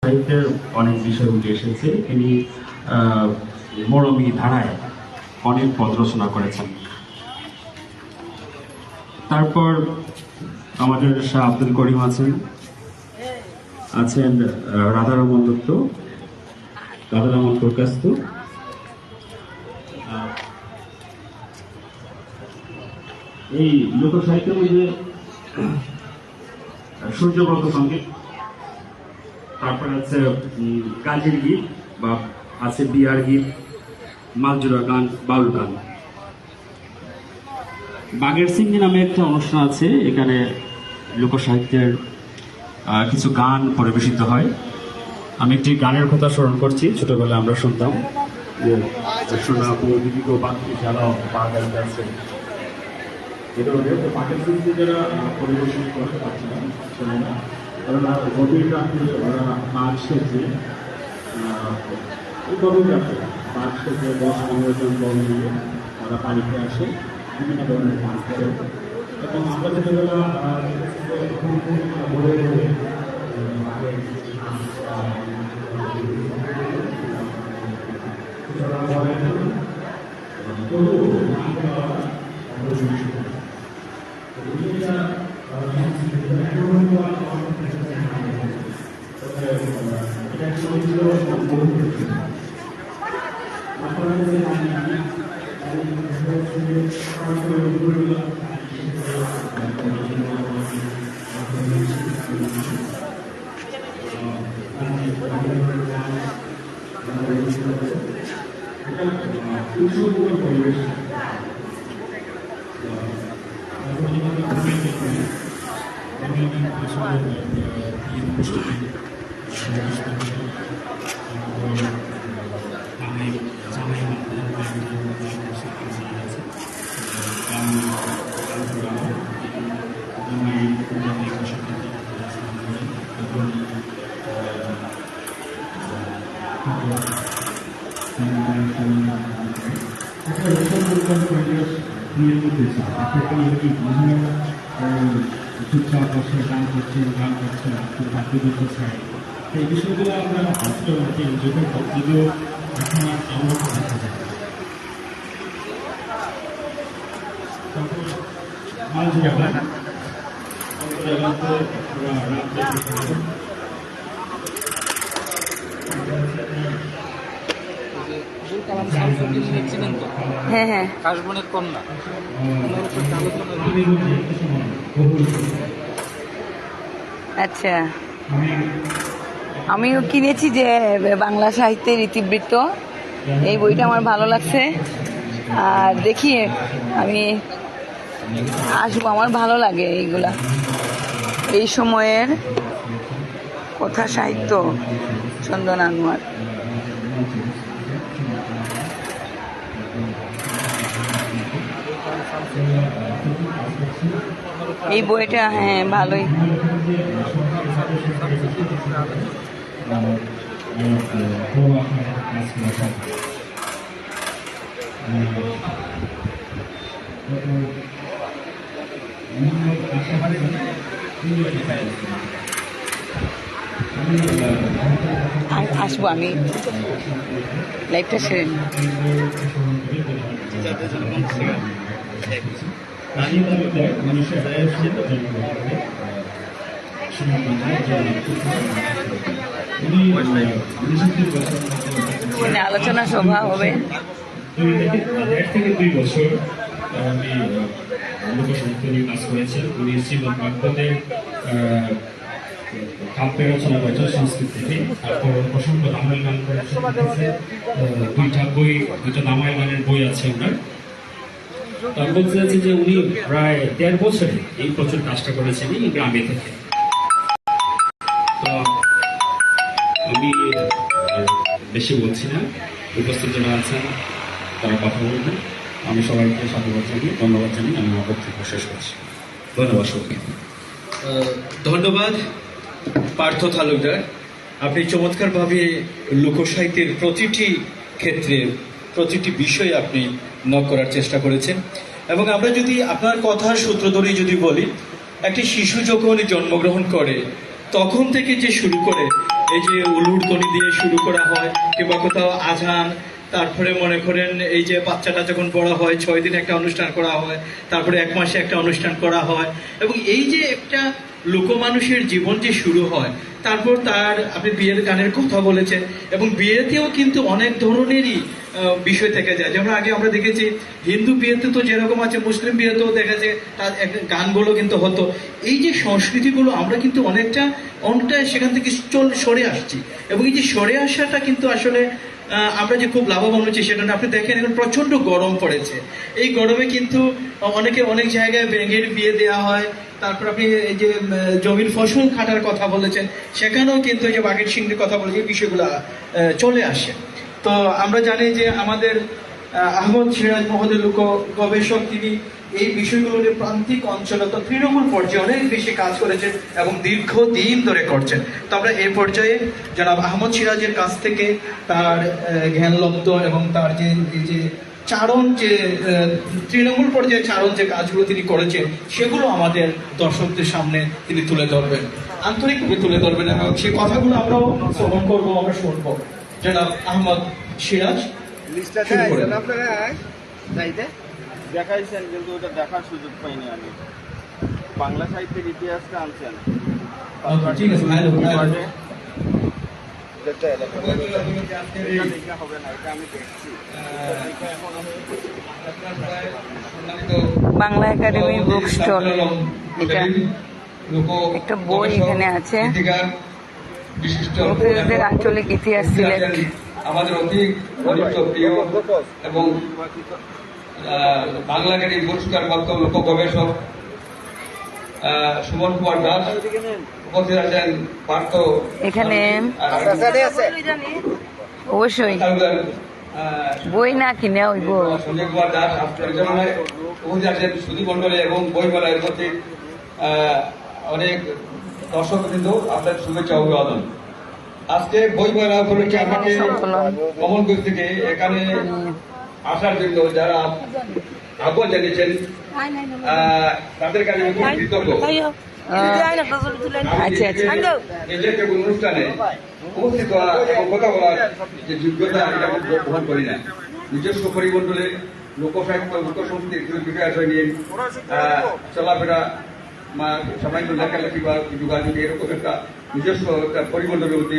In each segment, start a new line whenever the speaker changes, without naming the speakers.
সাহিত্যের অনেক বিষয় উঠে এসেছে। তিনি মরমী ধারায় অনেক পদ রচনা করেছেন। তারপর আমাদের শাহ আব্দুল করিম আছেন রাধারমন দত্ত, রাধারমন প্রকাশিত। এই লোক সাহিত্যের মধ্যে সূর্যব্রত সঙ্গীত, তারপরে আছে কাজের গীত বা আছে বিয়ার গীত, মালজুরা গান, বাউল গান। বাগের সিংহি নামে একটা অনুষ্ঠান আছে, এখানে লোকসাহিত্যের কিছু গান পরিবেশিত হয়। আমি একটি গানের কথা স্মরণ করছি, ছোটবেলায় আমরা শুনতাম যে সোনা দীর্ঘ বাকি যারা বাগান আছে, এটা বাগের সিংহি যারা পরিবেশন করতে পারছে না, শোনে না, কারণ গভীর রাত্রে ওরা মাছ সেজে গভীর রাত্রে মাছ সেজে 10-15 জন বল নিয়ে ওরা পানিতে আসে, বিভিন্ন ধরনের মাছ করে। এবং আমরা ছোটবেলা চুপচাপ বসে গান করছেন, বাকি করতে চাই, এই বিষয়গুলো আমরা ভাবতে পারি যখন যদিও এখন আমরা দেখা যায়।
হ্যাঁ হ্যাঁ,
কাশবনের কন্যা
আচ্ছা। আমিও কিনেছি যে বাংলা সাহিত্যের ইতিবৃত্ত, এই বইটা আমার ভালো লাগছে। আর দেখি আমি আসবো, আমার ভালো লাগে এইগুলা, এই সময়ের কথা সাহিত্য। চন্দন আনোয়ার। এই বইটা হ্যাঁ ভালোই। আসবো, আমি লাইভটা সেরে নিই। আলোচনা সভা হবে।
1 থেকে 2 বছর আমি লোকসাহিত্য নিয়ে কাজ করেছি। উনি শ্রীমদ ভাগবতের কাব্য রচনা করেছেন সংস্কৃত থেকে। তারপর অসংখ্য রামায়ণ গান করেছেন, 2টা রামায়ণ গানের বই আছে ওনার। তার বলতে চাচ্ছি যে উনি প্রায় 13 বছরে এই প্রচুর কাজটা করেছেন এই গ্রামে থেকে। তো আমি বেশি বলছি না, উপস্থিত যারা আছেন তারা কথা বলবেন। আমি সবাইকে সাধুবাদ জানিয়ে, ধন্যবাদ জানিয়ে আমি আমার বক্তব্য শেষ করছি। ধন্যবাদ সবাইকে।
ধন্যবাদ পার্থ তালুকদার। আপনি চমৎকারভাবে লোকসাহিত্যের প্রতিটি ক্ষেত্রে, প্রতিটি বিষয়ে আপনি নক করার চেষ্টা করেছেন। এবং আমরা যদি আপনার কথার সূত্র ধরে যদি বলি, একটি শিশু যখন জন্মগ্রহণ করে তখন থেকে যে শুরু করে এই যে উলুর ধ্বনি দিয়ে শুরু করা হয়, কিংবা কোথাও আজান, তারপরে মনে করেন এই যে বাচ্চাটা যখন বড় হয় 6 দিন একটা অনুষ্ঠান করা হয়, তারপরে 1 মাসে একটা অনুষ্ঠান করা হয়, এবং এই যে একটা লোকমানুষের জীবন যে শুরু হয়, তারপর তার আপনি বিয়ের গানের কথা বলেছেন, এবং বিয়েতেও কিন্তু অনেক ধরনেরই বিষয় থেকে যায়। যেমন আগে আমরা দেখেছি হিন্দু বিয়েতে তো যেরকম আছে, মুসলিম বিয়েতেও দেখা যায় তার গানগুলো কিন্তু হতো। এই যে সংস্কৃতিগুলো আমরা কিন্তু অনেকটা সেখান থেকে সরে আসছি, এবং এই যে সরে আসাটা কিন্তু আসলে আমরা যে খুব লাভবান হচ্ছি সেটা না। আপনি দেখেন এখন প্রচন্ড গরম পড়েছে, এই গরমে কিন্তু অনেক জায়গায় ব্যাঙের বিয়ে দেওয়া হয়। তারপর আপনি এই যে জমির ফসল কাটার কথা বলেছেন, সেখানেও কিন্তু এই যে বাঘের সিংহের কথা বলে এই বিষয়গুলো চলে আসে। তো আমরা জানি যে আমাদের আহমদ সিরাজ মহোদয় লোক গবেষক, তিনি এই বিষয়গুলো নিয়ে প্রান্তিক অঞ্চলে তো তৃণমূল পর্যায়ে অনেক বেশি কাজ করেছেন এবং দীর্ঘদিন ধরে করছেন। তো আমরা এই পর্যায়ে জনাব আহমদ সিরাজের কাছ থেকে তার জ্ঞানলব্ধ এবং তার যে এই যে চারণ, যে তৃণমূল পর্যায়ে চারণ যে কাজগুলো তিনি করেছেন, সেগুলো আমাদের দর্শকদের সামনে তিনি তুলে ধরবেন, আন্তরিকভাবে তুলে ধরবেন, এবং সেই কথাগুলো আমরাও শ্রবণ করবো, আমরা শুনবো। জনাব আহমদ সিরাজ, শুরু করেন।
দেখাইছেন, কিন্তু ওটা দেখার সুযোগ পাইনি আমি। বাংলা সাহিত্যের ইতিহাসটা আনছেন,
ঠিক আছে, ভালো, ভালো।
এটা হবে না, এটা আমি দেখছি।
বাংলা একাডেমি বুক স্টল, এটা একটা বই এখানে আছে, মুক্তিযুদ্ধের আঞ্চলিক ইতিহাস সিলেট।
আমাদের অতি ঘনিষ্ঠ প্রিয় এবং বাংলা একাডেমি পুরস্কার প্রাপ্ত লোক গবেষক সুমন কুমার দাস উপস্থিত আছেন। পার্থ
এখানে অবশ্যই বই না কিনে হইব।
সঞ্জয় কুমার দাস পরিচালনায় উপস্থিত আছেন সুধী মন্ডলী এবং বইমেলায় উপস্থিত অনেক দর্শক কিন্তু আপনার শুভেচ্ছা অভিবাদন। আজকে বইমেলা উপলক্ষে আমাকে কমলগঞ্জ থেকে এখানে আসার জন্য যারা আহ্বান জানিয়েছেন তাদের কাছে আমি খুব কৃতজ্ঞ।
আচ্ছা আচ্ছা,
নিজের কোনো অনুষ্ঠানে উপস্থিত হওয়া এবং কথা বলার যে যোগ্যতা, এটা আমি গ্রহণ করি না। নিজস্ব পরিমণ্ডলে লোকসাহিত্য, লোকসংস্কৃতির কিছু বিষয় নিয়ে চলাফেরা, সামান্য লেখালেখি বা যোগাযোগ, এরকম একটা নিজস্ব একটা পরিমণ্ডলের মধ্যে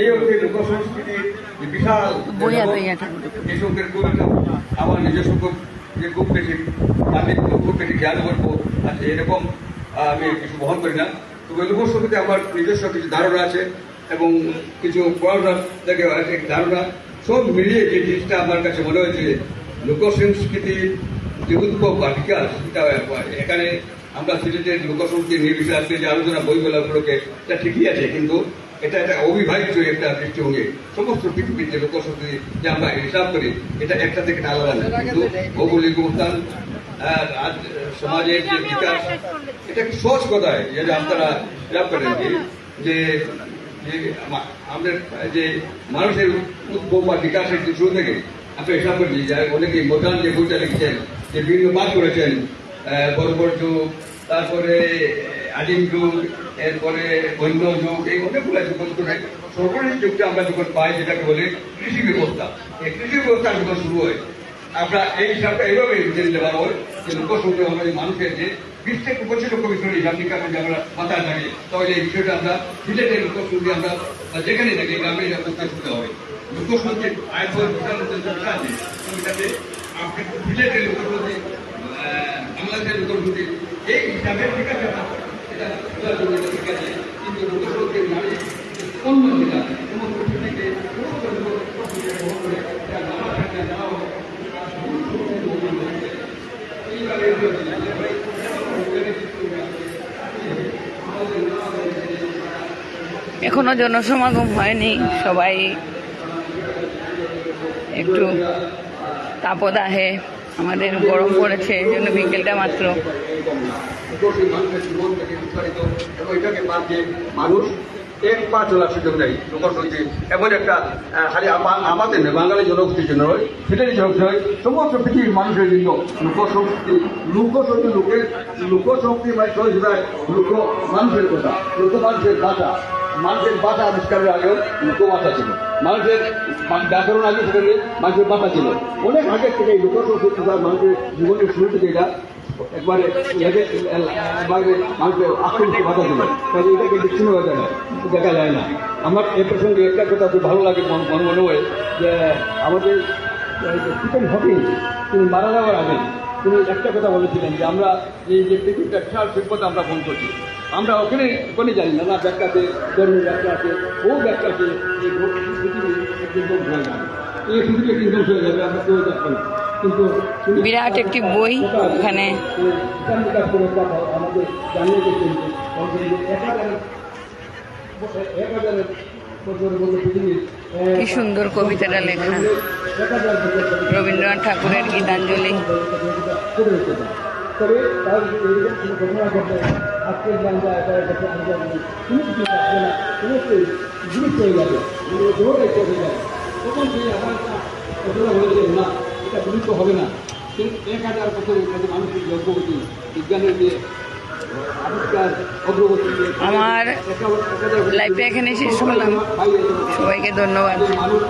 এই অর্থে লোকসংস্কৃতির যে বিশাল এই সঙ্গের খুব একটা আমার নিজস্ব খুব বেশি পাণ্ডিত্য, খুব বেশি জ্ঞান করবো আছে এরকম আমি কিছু বহন করি না। তবে লোকসংস্কৃতি আমার নিজস্ব কিছু ধারণা আছে এবং কিছু পড়াশোনা থেকে ধারণা, সব মিলিয়ে যে জিনিসটা আমার কাছে মনে হয়েছে লোকসংস্কৃতির যে উদ্ভব বা বিকাশ, এটা এখানে আমরা সিলেটের লোকসংস্কৃতি নিয়ে বিষয়ে আজকে যে আলোচনা বইমেলাগুলোকে এটা ঠিকই আছে, কিন্তু এটা একটা অবিভাজ্য একটা দৃষ্টিভঙ্গি। সমস্ত পৃথিবীর যে লোকসংস্কৃতি যে আমরা হিসাব করি, এটা একটা থেকে আলাদা না, কিন্তু ভৌগোলিক অবস্থান, সমাজের যে বিকাশ, এটা কি সহজ কথায় যে আপনারা হিসাব করেন যে আমাদের যে মানুষের উদ্ভব বা বিকাশের শুরু থেকে আপনি হিসাব করেছি যে অনেকে মোদান যে বইটা লিখেছেন, যে বিভিন্ন পাঠ করেছেন, বর্বর যুগ, তারপরে আদিম যুগ, এরপরে বন্য যুগ, এই অনেকগুলো যুগ ধরে সর্বশেষ যুগটা আমরা যখন পাই যেটাকে বলে কৃষি ব্যবস্থা। এই কৃষি ব্যবস্থা যখন শুরু হয়, আমরা এই হিসাবটা এইভাবে বুঝে নিতে পারবো যে লোকসংখ্যা অনুযায়ী মানুষের যে 20 থেকে 25 লক্ষ বিষয় হিসাব নিকাশ যদি আমরা মাথায় থাকি, তাহলে এই বিষয়টা আমরা সিলেটের লোকসংখ্যা আমরা যেখানে থাকি গ্রামে প্রস্তাব করতে হবে। লোকসংখ্যের আয়তন আছে আপনি সিলেটের লোকসংখ্যা, বাংলাদেশের লোকসংখ্যা এই হিসাবে ঠিক আছে, এটা ঠিক আছে, কিন্তু লোকসংখ্যের মানে অন্য যেটা সমস্ত থেকে
এখনো জনসমাগম হয়নি, সবাই একটু তাপদাহে, আমাদের গরম পড়েছে, এই জন্য বিকেলটা মাত্র।
মানুষের জীবন থেকে বিস্তারিত এবং এটাকে বাদ দিয়ে মানুষ এক পা চলার সুযোগ নেই লোকশক্তি এমন একটা খালি আমাদের নয় বাঙালি জনগোষ্ঠীর জন্য নয় সেটারই জন্য নয় সমস্ত পৃথিবীর মানুষের জন্য লোকশক্তি লোকশক্তি মানে সহযোগিতায় মানুষের কথা মানুষের ভাষা মানুষের ভাষা আবিষ্কারের আগেও লোকভাষা ছিল মানুষের ব্যাকরণ আগে সেখানে মানুষের ভাষা ছিল অনেক আগের থেকে এই লোকশক্তি মানুষের জীবনের শুরু থেকে এটা একবারে মানুষের আক্রমণ ভাষা ছিল তাহলে এটাকে বিচ্ছিন্ন হয়ে যায় না দেখা যায় না আমার এ প্রসঙ্গে একটা কথা খুব ভালো লাগে মনে হয় যে আমাদের স্টিফেন হকিং তিনি মারা যাওয়ার আগে তিনি একটা কথা বলেছিলেন যে আমরা এই যে পৃথিবীটা বিশাল সভ্যতা আমরা ফোন করছি আমরা ওখানে জানি না ব্যাখ্যা আছে ধর্মের ব্যাখ্যা আছে বহু ব্যাখ্যা আছে এই পৃথিবী একদম হয়ে যাবে এই পৃথিবী একদম হয়ে যাবে আমরা কেউ দেখবো না কিন্তু
বিরাট একটি বই ওখানে
আমাদের জানিয়ে দিচ্ছেন
কি সুন্দর কবিতাটা লেখা রবীন্দ্রনাথ ঠাকুরের গীতাঞ্জলি।
তবে তার ঘটনা ঘটে আজকের বাংলা গুরুত্ব হয়ে যাবে দৌড়াই চলে যাবে তখন সেই আবার ঘটনা হয়েছে না এটা গুরুত্ব হবে না 1000 বছরের কাছে মানুষের অগ্রগতি বিজ্ঞানের যে আবিষ্কার অগ্রগতি
আমার লাইফটা এখানে শেষ করলাম, সবাইকে ধন্যবাদ।
মানুষ